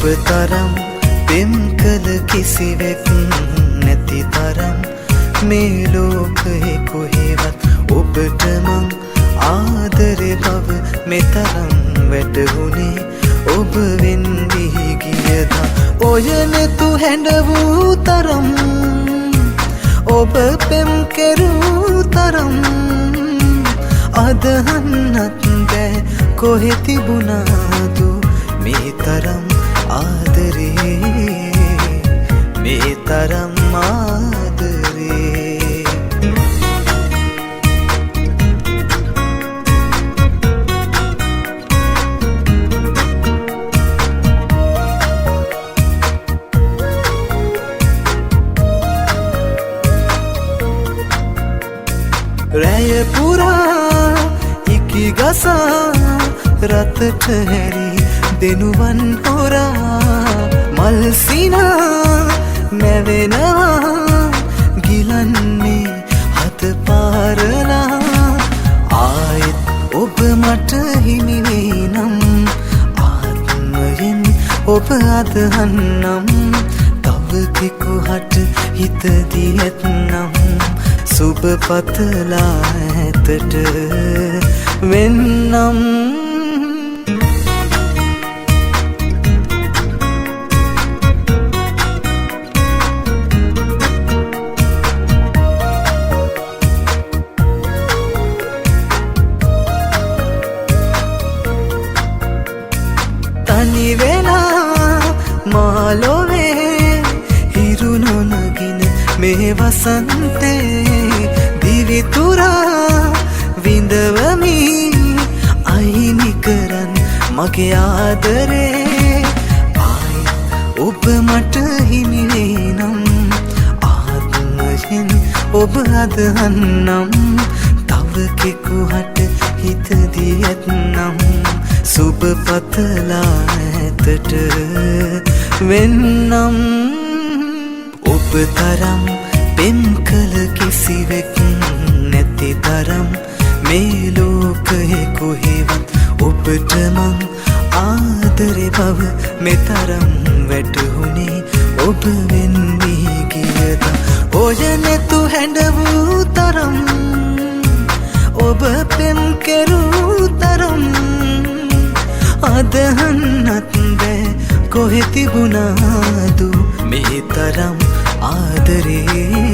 ඔබ තරම් පෙම් කළ කිසිවෙක් නැති තරම් මේ ලෝකයේ කොහෙවත් ඔබට මං ආදරේ බව මෙතරම් වැටහුණේ ඔබ වෙන් වී ගියදා ඔය නෙතු හැඬ වූ තරම් ඔබ පෙම් කෙරූ තරම් අදහන්නත් බෑ කොහෙ තිබුණාදු මේ තරම් ආදරේ මේ තරම් ආදරේ රැය පුරා ඉකි ගසා රතට හැරි දෙනුවන් හොරා මල් සිනා නැවෙනවා ගිලන්නේ හත පාරලා ආයෙත් ඔබ මට හිමි වේ නම් ආත්මයෙන් ඔබ අදහන්නම් තව කෙකුහට හිත දියත්නම් සුබ පතලා ඇතට වෙන්නම් තනි වෙලා මාලොවේ හිරු නොනගින මේ වසන්තේ දිවිතුරා විඳවමි අයිනි කරන් මගේ ආදරේ ආයි ඔබ මට හිමි වේ නම් ආත්මයෙන් ඔබ අදහන්නම් තව කෙකුහට හිත දියත්නම් සුබ පතලා ඇතට වෙන්නම් ඔබ තරම් පෙම් කළ කිසිවෙක් නැති තරම් මේ ලෝකයේ කොහෙවත් ඔබට මං ආදරේ බව මෙතරම් වැටහුණේ ඔබ වෙන් වී ගියදා ඔය නෙතු හැඬ වූ තරම් ඔබ පෙම් කෙරූ තරම් අදහන්නත් බෑ කොහෙ තිබුණාදු මේ තරම් ආදරේ